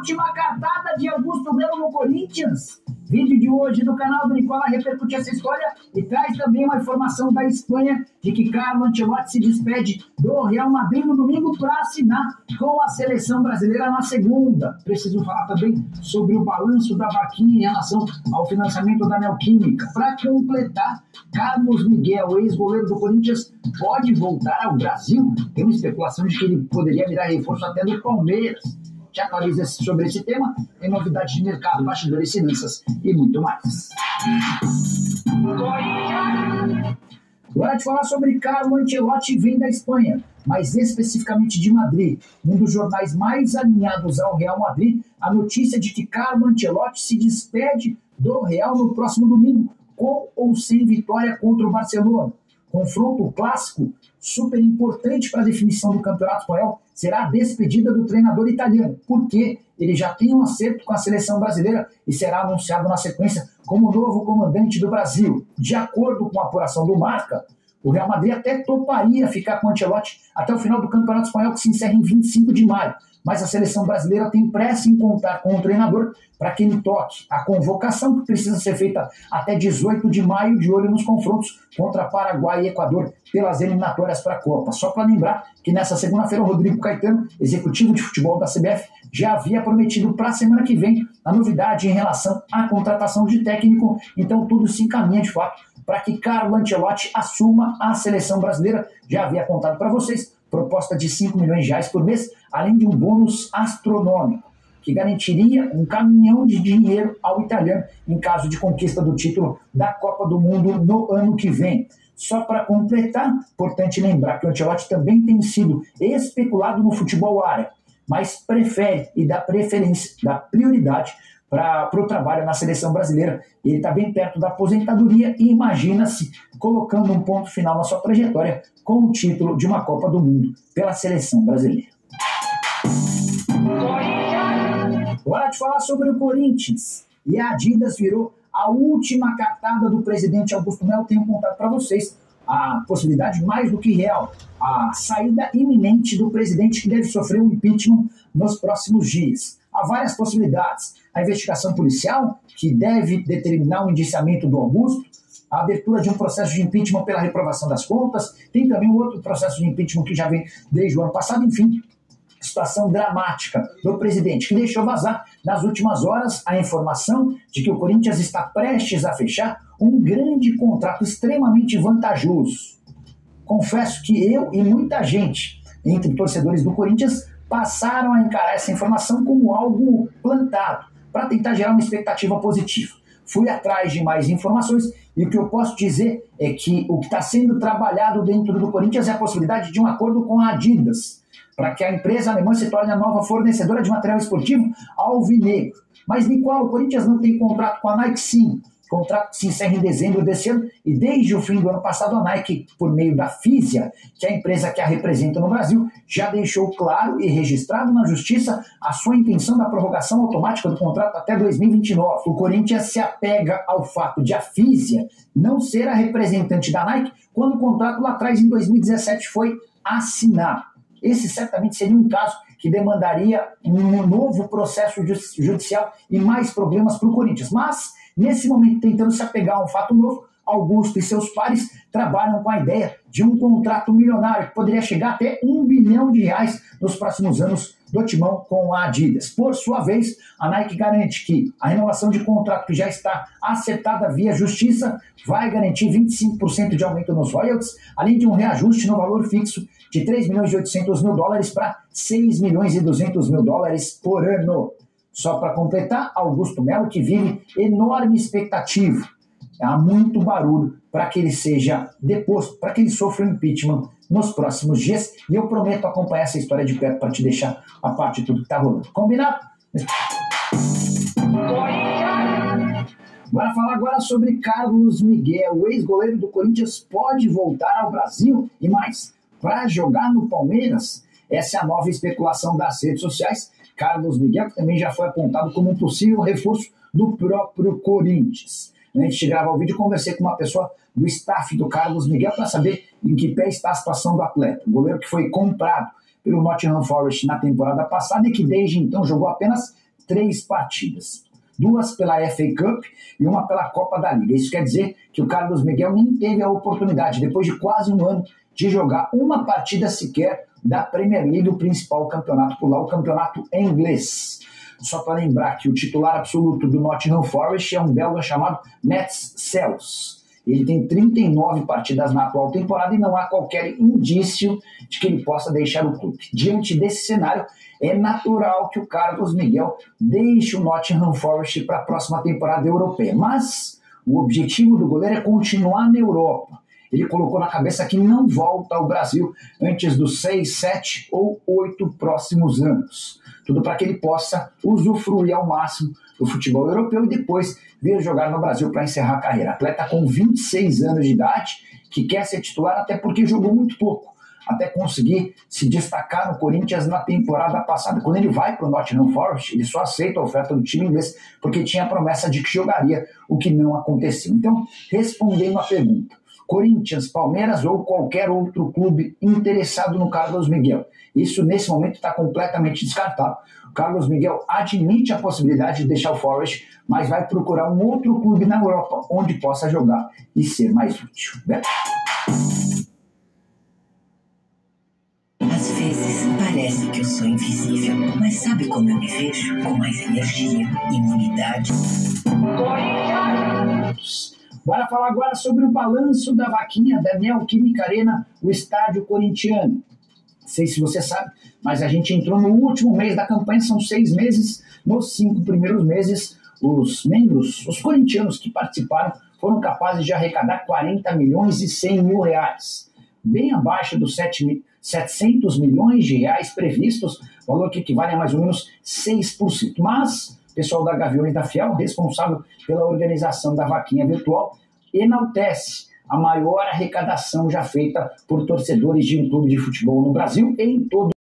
última cartada de Augusto Melo no Corinthians. Vídeo de hoje do canal do Nicola repercute essa história e traz também uma informação da Espanha de que Carlo Ancelotti se despede do Real Madrid no domingo para assinar com a seleção brasileira na segunda. Preciso falar também sobre o balanço da vaquinha em relação ao financiamento da Neoquímica. Para completar, Carlos Miguel, ex-goleiro do Corinthians, pode voltar ao Brasil. Tem uma especulação de que ele poderia virar reforço até do Palmeiras. Te atualiza sobre esse tema, tem novidades de mercado, bastidores, finanças e muito mais. Agora te falar sobre Carlo Ancelotti, vem da Espanha, mas especificamente de Madrid. Um dos jornais mais alinhados ao Real Madrid, a notícia de que Carlo Ancelotti se despede do Real no próximo domingo, com ou sem vitória contra o Barcelona. Confronto clássico, super importante para a definição do Campeonato Espanhol, será a despedida do treinador italiano, porque ele já tem um acerto com a seleção brasileira e será anunciado na sequência como novo comandante do Brasil. De acordo com a apuração do Marca, o Real Madrid até toparia ficar com o Ancelotti até o final do Campeonato Espanhol, que se encerra em 25 de maio. Mas a seleção brasileira tem pressa em contar com o treinador para que ele toque a convocação, que precisa ser feita até 18 de maio, de olho nos confrontos contra Paraguai e Equador pelas eliminatórias para a Copa. Só para lembrar que nessa segunda-feira o Rodrigo Caetano, executivo de futebol da CBF, já havia prometido para a semana que vem a novidade em relação à contratação de técnico. Então tudo se encaminha de fato para que Carlo Ancelotti assuma a seleção brasileira. Já havia contado para vocês, proposta de 5 milhões de reais por mês, além de um bônus astronômico, que garantiria um caminhão de dinheiro ao italiano em caso de conquista do título da Copa do Mundo no ano que vem. Só para completar, importante lembrar que o Ancelotti também tem sido especulado no futebol árabe, mas prefere e dá preferência, dá prioridade para o trabalho na seleção brasileira. Ele está bem perto da aposentadoria e imagina-se colocando um ponto final na sua trajetória com o título de uma Copa do Mundo pela seleção brasileira. Hora de falar sobre o Corinthians. E a Adidas virou a última cartada do presidente Augusto Melo. Tenho contado para vocês a possibilidade mais do que real, a saída iminente do presidente, que deve sofrer um impeachment nos próximos dias. Há várias possibilidades. A investigação policial, que deve determinar o indiciamento do Augusto, a abertura de um processo de impeachment pela reprovação das contas, tem também um outro processo de impeachment que já vem desde o ano passado, enfim, situação dramática do presidente, que deixou vazar nas últimas horas a informação de que o Corinthians está prestes a fechar um grande contrato extremamente vantajoso. Confesso que eu e muita gente, entre torcedores do Corinthians, passaram a encarar essa informação como algo plantado, para tentar gerar uma expectativa positiva. Fui atrás de mais informações e o que eu posso dizer é que o que está sendo trabalhado dentro do Corinthians é a possibilidade de um acordo com a Adidas, para que a empresa alemã se torne a nova fornecedora de material esportivo alvinegro. Mas, Nicola, o Corinthians não tem contrato com a Nike, sim. O contrato se encerra em dezembro desse ano e desde o fim do ano passado a Nike, por meio da Fisia, que é a empresa que a representa no Brasil, já deixou claro e registrado na Justiça a sua intenção da prorrogação automática do contrato até 2029. O Corinthians se apega ao fato de a Fisia não ser a representante da Nike quando o contrato lá atrás, em 2017, foi assinado. Esse certamente seria um caso que demandaria um novo processo judicial e mais problemas para o Corinthians. Mas, nesse momento, tentando se apegar a um fato novo, Augusto e seus pares trabalham com a ideia de um contrato milionário que poderia chegar até R$1 bilhão nos próximos anos do timão com a Adidas. Por sua vez, a Nike garante que a renovação de contrato que já está acertada via justiça vai garantir 25% de aumento nos royalties, além de um reajuste no valor fixo de $3.800.000 para $6.200.000 por ano. Só para completar, Augusto Melo, que vive enorme expectativa. Há muito barulho para que ele seja deposto, para que ele sofra um impeachment nos próximos dias. E eu prometo acompanhar essa história de perto para te deixar a parte de tudo que está rolando. Combinado? Bora falar agora sobre Carlos Miguel. O ex-goleiro do Corinthians pode voltar ao Brasil e mais, para jogar no Palmeiras. Essa é a nova especulação das redes sociais. Carlos Miguel, que também já foi apontado como um possível reforço do próprio Corinthians. Antes de gravar o vídeo, conversei com uma pessoa do staff do Carlos Miguel para saber em que pé está a situação do atleta. O goleiro que foi comprado pelo Nottingham Forest na temporada passada e que desde então jogou apenas 3 partidas. 2 pela FA Cup e 1 pela Copa da Liga. Isso quer dizer que o Carlos Miguel nem teve a oportunidade, depois de quase um ano, de jogar uma partida sequer da Premier League, o principal campeonato por lá, o campeonato inglês. Só para lembrar que o titular absoluto do Nottingham Forest é um belga chamado Mats Cels. Ele tem 39 partidas na atual temporada e não há qualquer indício de que ele possa deixar o clube. Diante desse cenário, é natural que o Carlos Miguel deixe o Nottingham Forest para a próxima temporada europeia. Mas o objetivo do goleiro é continuar na Europa. Ele colocou na cabeça que não volta ao Brasil antes dos 6, 7 ou 8 próximos anos. Tudo para que ele possa usufruir ao máximo do futebol europeu e depois vir jogar no Brasil para encerrar a carreira. Atleta com 26 anos de idade, que quer ser titular até porque jogou muito pouco, até conseguir se destacar no Corinthians na temporada passada. Quando ele vai para o Nottingham Forest, ele só aceita a oferta do time inglês porque tinha a promessa de que jogaria, o que não aconteceu. Então, respondendo à pergunta, Corinthians, Palmeiras ou qualquer outro clube interessado no Carlos Miguel. Isso, nesse momento, está completamente descartado. O Carlos Miguel admite a possibilidade de deixar o Forest, mas vai procurar um outro clube na Europa onde possa jogar e ser mais útil. Às vezes, parece que eu sou invisível, mas sabe como eu me vejo? Com mais energia, imunidade. Bora falar agora sobre o balanço da vaquinha da Neoquímica Arena, o estádio corintiano. Não sei se você sabe, mas a gente entrou no último mês da campanha, são 6 meses. Nos 5 primeiros meses, os membros, os corintianos que participaram, foram capazes de arrecadar 40 milhões e 100 mil reais. Bem abaixo dos 700 milhões de reais previstos, valor que equivale a mais ou menos 6%. Mas o pessoal da Gaviões da Fiel, responsável pela organização da vaquinha virtual, enaltece a maior arrecadação já feita por torcedores de um clube de futebol no Brasil e em todo